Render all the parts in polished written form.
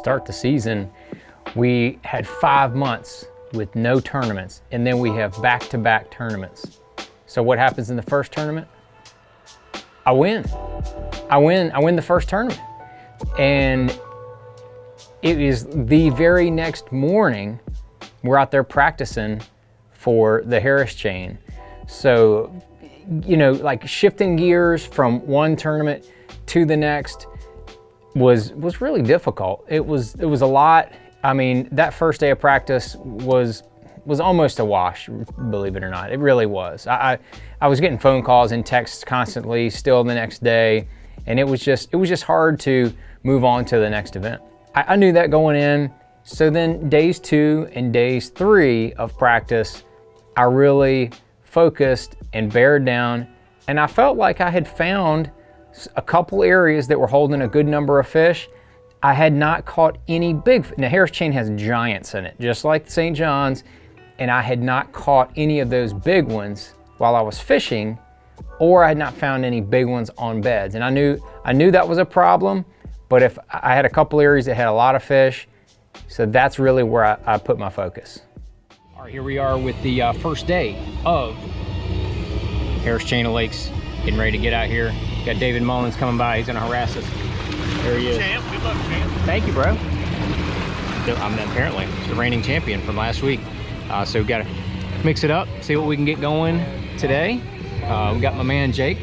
start the season, we had 5 months with no tournaments, and then we have back-to-back tournaments. So what happens in the first tournament? I win the first tournament. And it is the very next morning, we're out there practicing for the Harris chain. So, you know, like shifting gears from one tournament to the next was really difficult. It was a lot. I mean, that first day of practice was almost a wash, believe it or not. It really was. I was getting phone calls and texts constantly still the next day, and it was just hard to move on to the next event. I knew that going in. So then days 2 and days 3 of practice, I really focused and bared down, and I felt like I had found a couple areas that were holding a good number of fish. I had not caught any big, now Harris chain has giants in it, just like St. John's, and I had not caught any of those big ones while I was fishing, or I had not found any big ones on beds. And I knew that was a problem, but if I had a couple areas that had a lot of fish, so that's really where I put my focus. All right, here we are with the first day of Harris Chain of Lakes, getting ready to get out here. Got David Mullins coming by, he's gonna harass us. There he is. Champ, good luck, champ. Thank you, bro. Apparently, it's the reigning champion from last week. So we've got to mix it up, see what we can get going today. We got my man Jake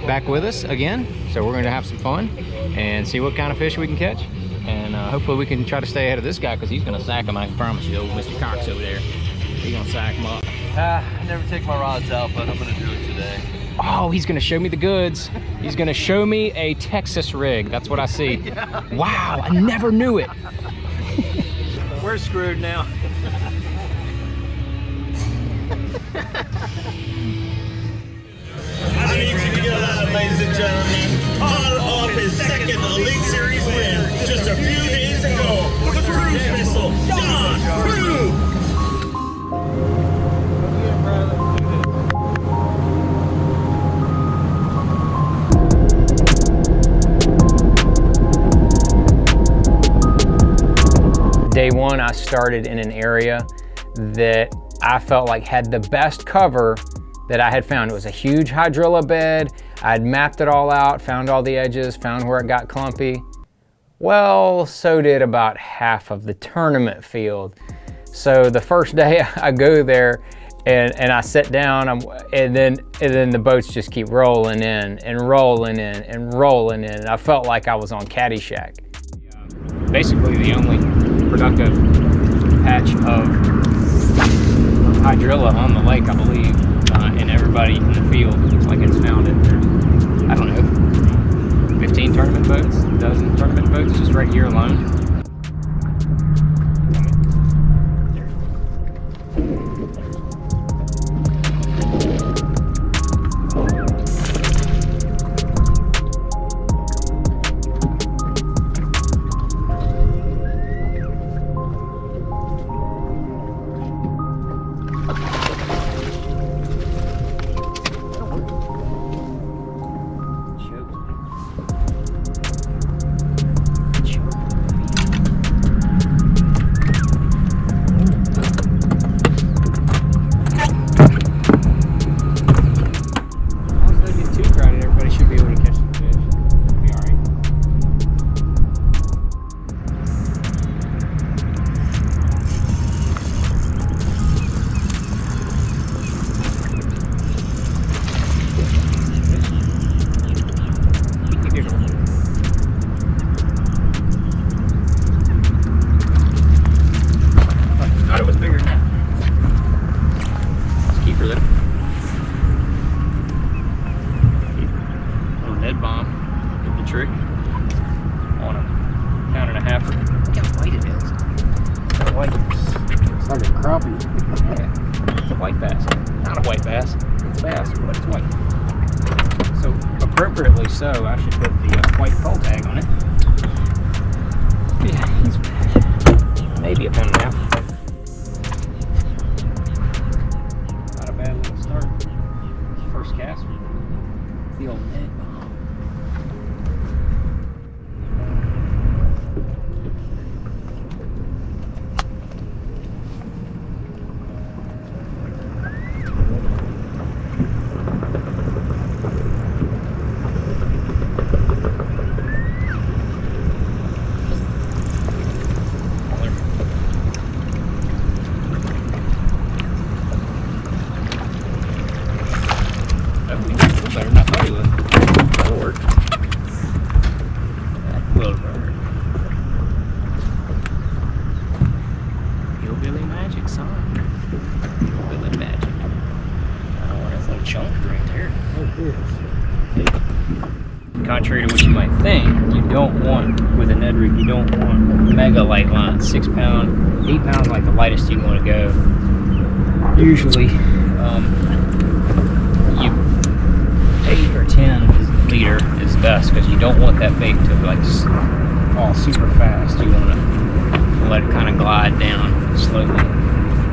back with us again, so we're going to have some fun and see what kind of fish we can catch. And hopefully we can try to stay ahead of this guy, because he's going to sack him, I can promise you. Old Mr. Cox over there, he's going to sack him up. I never take my rods out, but I'm going to do it today. Oh, he's gonna show me the goods. He's gonna show me a Texas rig. That's what I see. Yeah. Wow, I never knew it. We're screwed now. I need you to get out, ladies and gentlemen. Hot off his second Elite Series win just a few days ago. The cruise missile, John Crew. Day 1, I started in an area that I felt like had the best cover that I had found. It was a huge hydrilla bed. I had mapped it all out, found all the edges, found where it got clumpy. Well, so did about half of the tournament field. So the first day I go there and I sit down, and then the boats just keep rolling in and rolling in and rolling in. I felt like I was on Caddyshack. Basically the only productive patch of hydrilla on the lake, I believe, and everybody in the field looks like it's found it. There's, I don't know, 15 tournament boats, a dozen tournament boats just right here alone. Trick on a pound and a half. Look how white it is. It's white. It's like a crappie. Yeah, it's a white bass. Not a white bass. It's a bass, but it's white. So appropriately so, I should put the white pearl tag on it. Yeah, he's maybe a pound and a half. Not a bad little start. First cast. The old net bomb. Good magic. Oh, that's a little chunk right there. Oh, it is. Contrary to what you might think, you don't want, with a Ned rig, you don't want mega light lines. 6 pound, 8 pound, like the lightest you want to go. Usually, you 8 or 10 liter is best because you don't want that bait to like fall super fast. You want to let it kind of glide down slowly.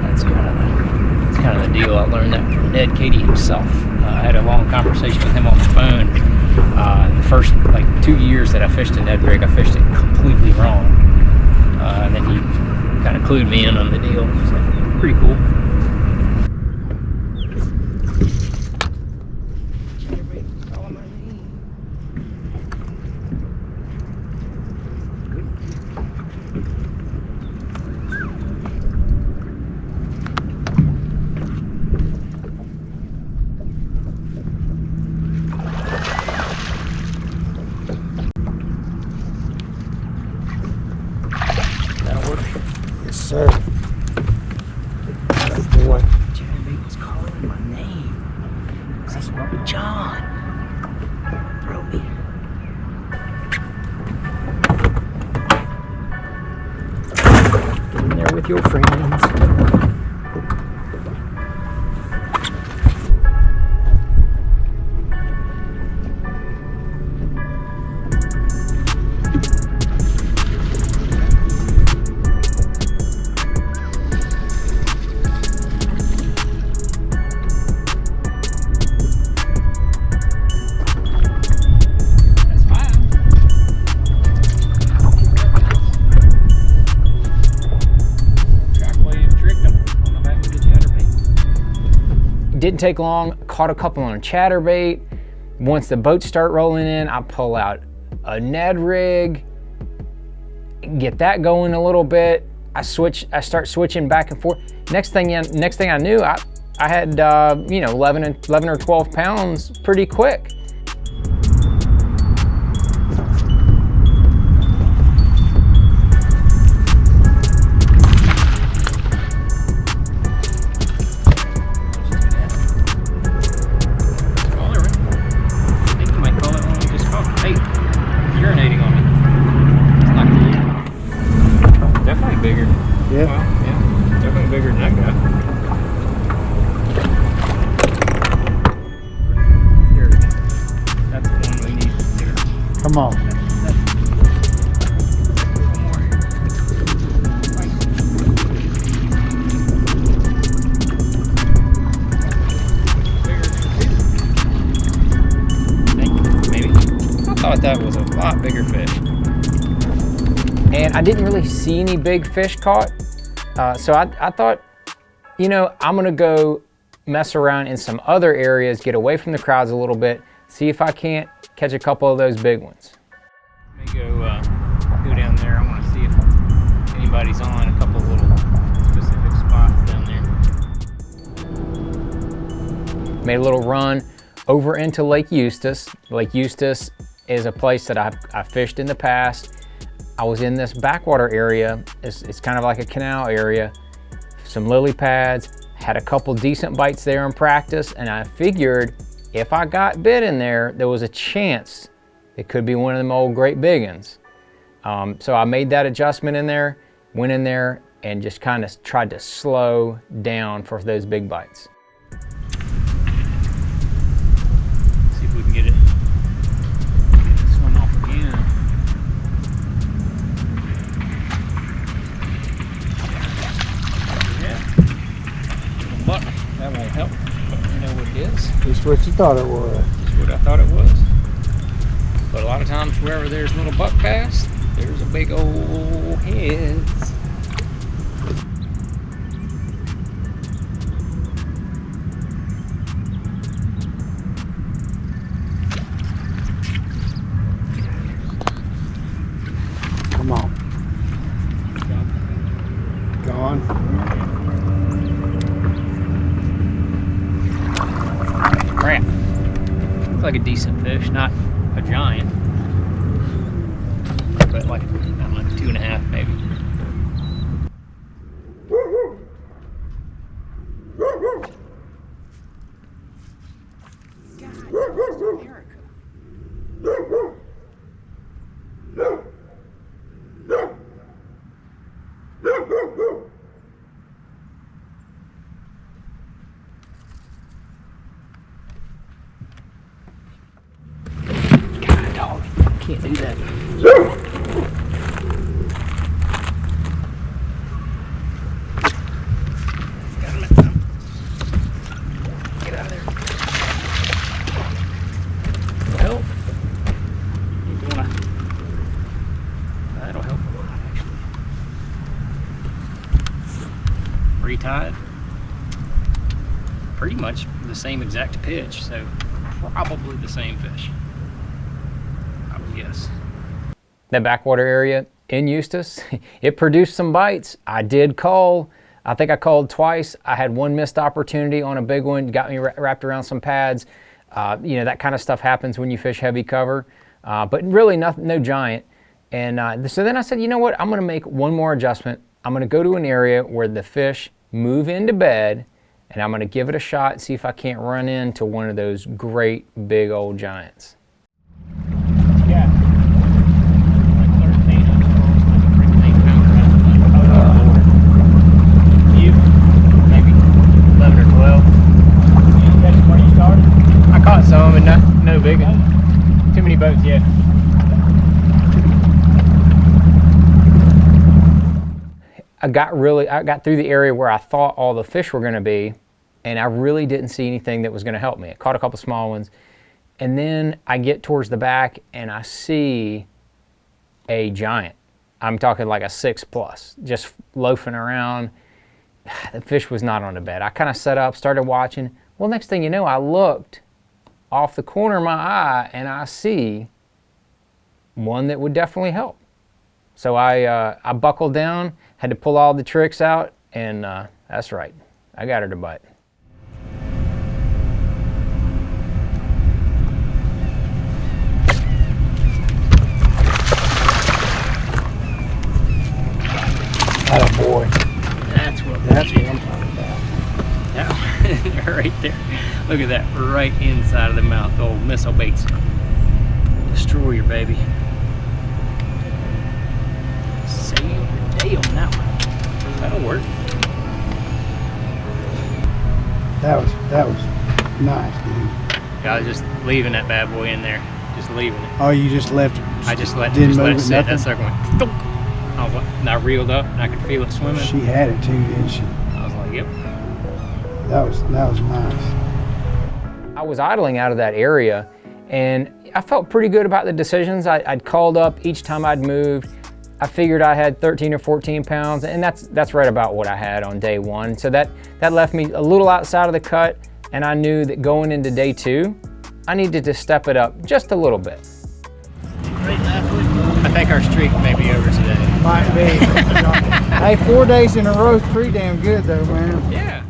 That's kind of the deal. I learned that from Ned Cady himself. I had a long conversation with him on the phone. The first like 2 years that I fished a Ned rig, I fished it completely wrong. And then he kind of clued me in on the deal. So, pretty cool. Yes, sir. That's the one. Jeremy was calling my name. He's like, John, throw me. Get in there with your friends. Didn't take long, caught a couple on a chatterbait. Once the boats start rolling in, I pull out a Ned rig, get that going a little bit. I start switching back and forth. Next thing I knew, I had 11 or 12 pounds pretty quick. Bigger. Yeah. Well, yeah, definitely bigger than that guy. Here it is. That's the one we need there. Come on. Maybe. I thought that was a lot bigger fish. And I didn't really see any big fish caught. So I thought, I'm gonna go mess around in some other areas, get away from the crowds a little bit, see if I can't catch a couple of those big ones. Let me go down there. I wanna see if anybody's on a couple little specific spots down there. Made a little run over into Lake Eustis. Lake Eustis is a place that I fished in the past. I was in this backwater area. It's kind of like a canal area. Some lily pads, had a couple decent bites there in practice, and I figured if I got bit in there, there was a chance it could be one of them old great big ones. So I made that adjustment in there, went in there, and just kind of tried to slow down for those big bites. See if we can get it. This one off again. Buck, that won't help, but you know what it is. It's what you thought it was. It's what I thought it was. But a lot of times wherever there's little buck bass, there's a big old heads. Come on. Gone. Crap. Looks like a decent fish, not a giant, but like, I don't know, 2.5 maybe. retied. Pretty much the same exact pitch, so probably the same fish, I would guess. That backwater area in Eustis, it produced some bites. I did call. I think I called twice. I had one missed opportunity on a big one, got me wrapped around some pads. You know, that kind of stuff happens when you fish heavy cover, but really no giant. And so then I said, you know what, I'm gonna make one more adjustment. I'm gonna go to an area where the fish move into bed, and I'm gonna give it a shot and see if I can't run into one of those great big old giants. Yeah. Like 13 of them, like a 13-pounder. Oh, Lord. You? Maybe 11 or 12. Did you catch them when you started? I caught some, but no big ones. Too many boats yet. I got through the area where I thought all the fish were gonna be, and I really didn't see anything that was gonna help me. I caught a couple small ones, and then I get towards the back and I see a giant. I'm talking like a 6+, just loafing around. The fish was not on the bed. I kind of set up, started watching. Well, next thing you know, I looked off the corner of my eye and I see one that would definitely help. So I buckled down, had to pull all the tricks out, and that's right, I got her to bite. Attaboy. That's what I'm talking about. That right there. Look at that, right inside of the mouth. The old missile baits. Destroyer, baby. Save the day on that one. That'll work. That was nice, dude. Yeah, I was just leaving that bad boy in there. Just leaving it. Oh, you just left it. I just let Didn't move it it, sit. nothing? That sucker went thunk. And I reeled up and I could feel it swimming. She had it too, didn't she? I was like, yep. That was nice. I was idling out of that area, and I felt pretty good about the decisions. I'd called up each time I'd moved. I figured I had 13 or 14 pounds, and that's right about what I had on day one. So that left me a little outside of the cut, and I knew that going into day two, I needed to step it up just a little bit. I think our streak may be over today. Might be. Hey, 4 days in a row is pretty damn good though, man. Yeah.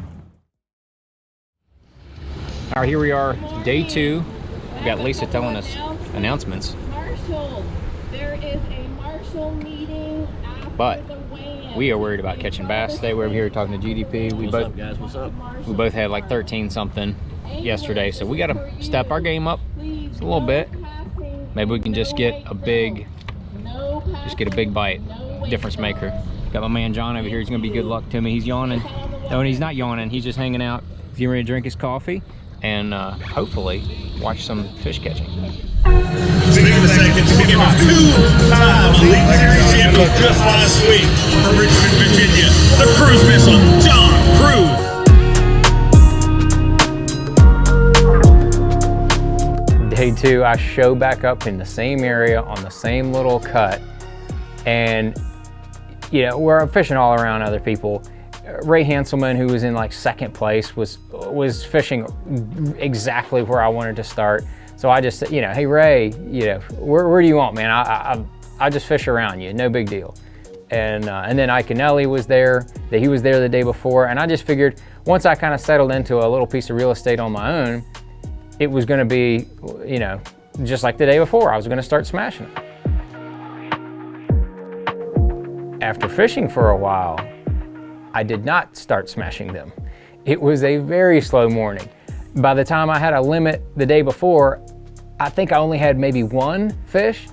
All right, here we are, day two. We got Lisa telling us announcements. Marshall, there is a Marshall meeting after But the weigh-in. we are worried about catching bass today. We're over here talking to GDP. What's up, guys? What's up? We both had like 13 something yesterday, so we got to step our game up just a little bit. Maybe we can just get a big bite, difference maker. Got my man John over here. He's gonna be good luck to me. He's yawning. No, and he's not yawning. He's just hanging out. He's getting ready to drink his coffee and hopefully watch some fish catching. Speaking of seconds, we give a two-time Elite Series champion just last week from Richmond, Virginia, the cruise missile, John Cruz. Day two, I show back up in the same area on the same little cut, and you know, we're fishing all around other people. Ray Hanselman, who was in like second place, was fishing exactly where I wanted to start. So I just said, you know, hey Ray, you know, where do you want, man? I just fish around you, no big deal. And then Ike Canelli was there. He was there the day before, and I just figured once I kind of settled into a little piece of real estate on my own, it was going to be, you know, just like the day before. I was going to start smashing them. After fishing for a while, I did not start smashing them. It was a very slow morning. By the time I had a limit the day before, I think I only had maybe one fish.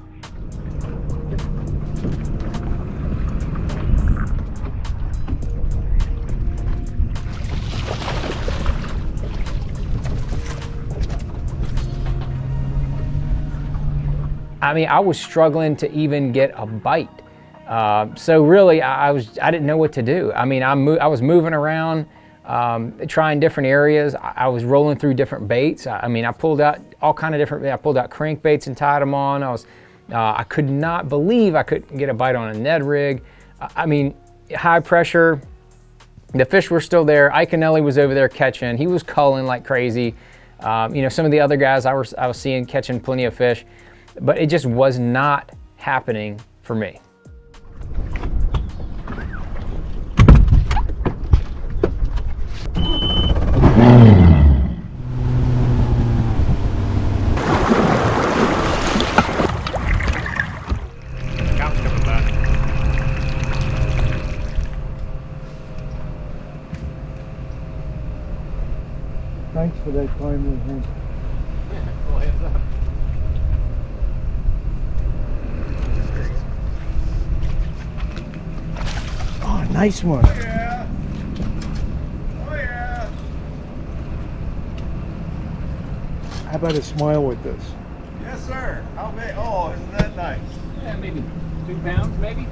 I mean, I was struggling to even get a bite. So really, I didn't know what to do. I mean, I was moving around, trying different areas. I was rolling through different baits. I mean, I pulled out all kind of different. I pulled out crankbaits and tied them on. I could not believe I couldn't get a bite on a Ned rig. I mean, high pressure, The fish were still there. Canal was over there catching. He was culling like crazy. You know, some of the other guys I was seeing catching plenty of fish, but it just was not happening for me. Thanks for that timely hint. Well, heads up. Oh, nice one. Oh yeah. Oh yeah. How about a smile with this? Yes, sir. How big? Oh, isn't that nice? Yeah, maybe 2 pounds, maybe.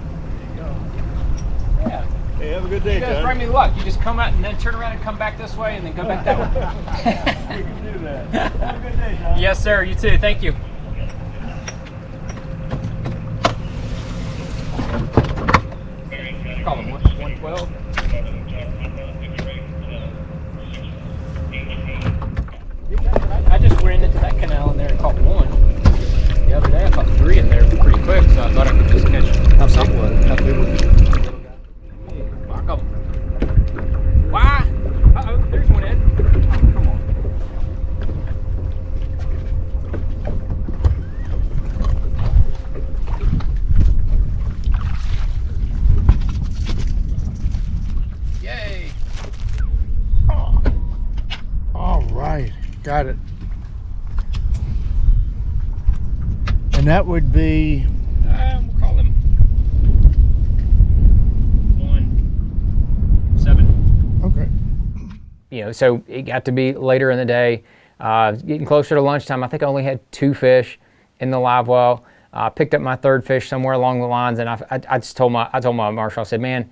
Yeah. Hey, have a good day, You guys John. bring me luck. You just come out and then turn around and come back this way and then come back that way. We can do that. Have a good day, John. Yes, sir. You too. Thank you. Call him 112. I just ran into that canal in there and caught 1. The other day I caught 3 in there pretty quick, so I thought I could just catch something. How big was it? A couple. Why? Uh-oh, there's one, Ed. Oh, come on. Yay! All right, got it. And that would be We'll call him 1-7. okay. You know, so it got to be later in the day, getting closer to lunchtime. I think I only had 2 fish in the live well. Picked up my 3rd fish somewhere along the lines, and I told my marshal, I said, man,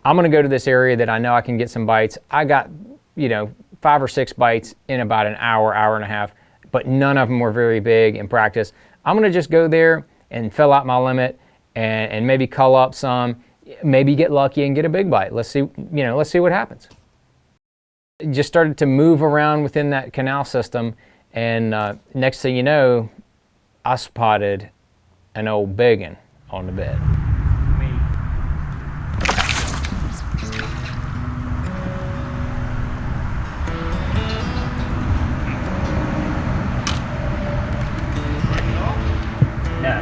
I'm gonna go to this area that I know I can get some bites. I got, you know, 5 or 6 bites in about an hour, hour and a half, but none of them were very big in practice. I'm gonna just go there and fill out my limit and maybe cull up some, maybe get lucky and get a big bite. Let's see, you know, let's see what happens. Just started to move around within that canal system, and next thing you know, I spotted an old biggin on the bed. Yeah.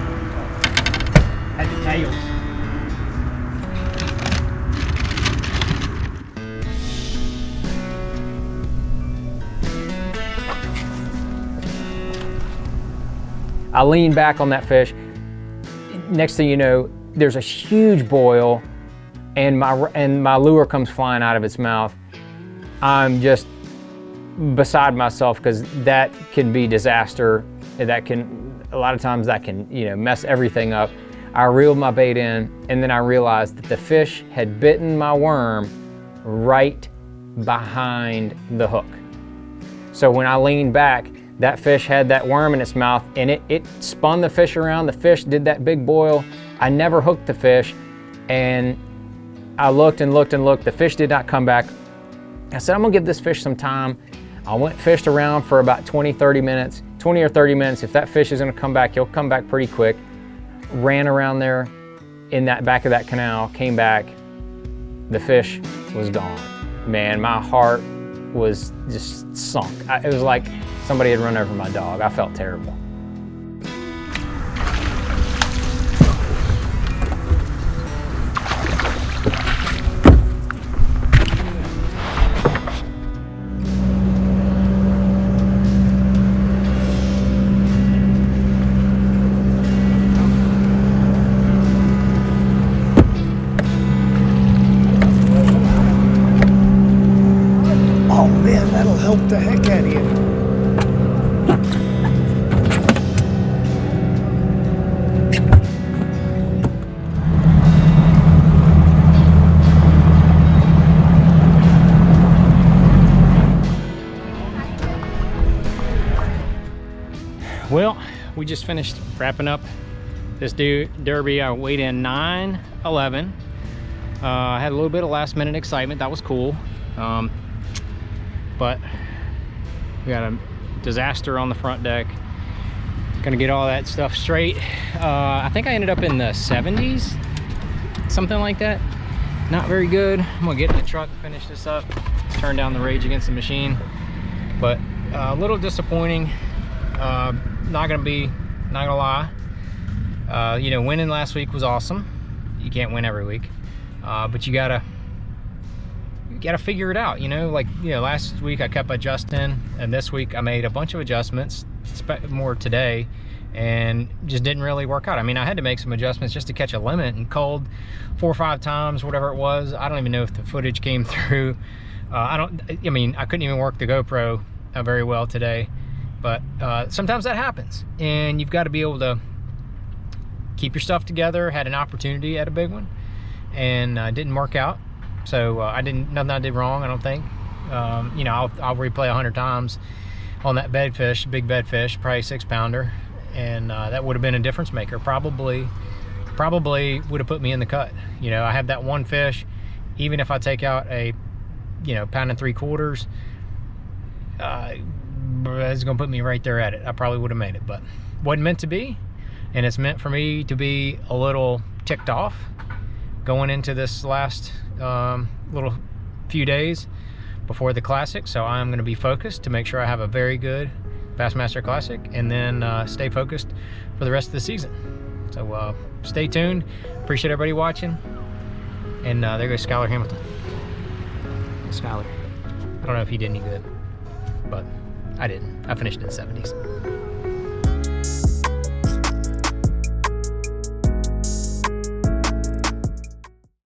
Had the tails. I lean back on that fish. Next thing you know, there's a huge boil, and my lure comes flying out of its mouth. I'm just beside myself because that can be disaster. That can, a lot of times that can, you know, mess everything up. I reeled my bait in, and then I realized that the fish had bitten my worm right behind the hook. So when I leaned back, that fish had that worm in its mouth, and it spun the fish around. The fish did that big boil. I never hooked the fish, and I looked and looked and looked. The fish did not come back. I said, I'm gonna give this fish some time. I went fished around for about 20 or 30 minutes. If that fish is gonna come back, he'll come back pretty quick. Ran around there in that back of that canal, came back. The fish was gone. Man, my heart was just sunk. It was like somebody had run over my dog. I felt terrible. Oh man, that'll help the heck out of you. Well, we just finished wrapping up this derby. I weighed in 9:11. I had a little bit of last minute excitement. That was cool. But we got a disaster on the front deck. Gonna get all that stuff straight. I think I ended up in the 70s, something like that. Not very good. I'm gonna get in the truck, finish this up, turn down the Rage Against the Machine. But a little disappointing. Not gonna lie. You know, winning last week was awesome. You can't win every week, but you gotta figure it out. You know, like, you know, last week I kept adjusting, and this week I made a bunch of adjustments, more today, and just didn't really work out. I mean, I had to make some adjustments just to catch a limit, and called 4 or 5 times, whatever it was. I don't even know if the footage came through. I mean, I couldn't even work the GoPro very well today, but sometimes that happens, and you've got to be able to keep your stuff together. Had an opportunity at a big one, and didn't work out. So nothing I did wrong, I don't think. You know, I'll replay 100 times on that bedfish, big bedfish, probably 6-pounder, and that would have been a difference maker. Probably would have put me in the cut. You know, I have that one fish. Even if I take out a, you know, 1.75 pounds, it's gonna put me right there at it. I probably would have made it, but wasn't meant to be, and it's meant for me to be a little ticked off going into this last little few days before the Classic. So I'm going to be focused to make sure I have a very good Bassmaster Classic, and then stay focused for the rest of the season. So stay tuned. Appreciate everybody watching. And there goes Skylar Hamilton. Skylar. I don't know if he did any good, but I didn't. I finished in the 70s.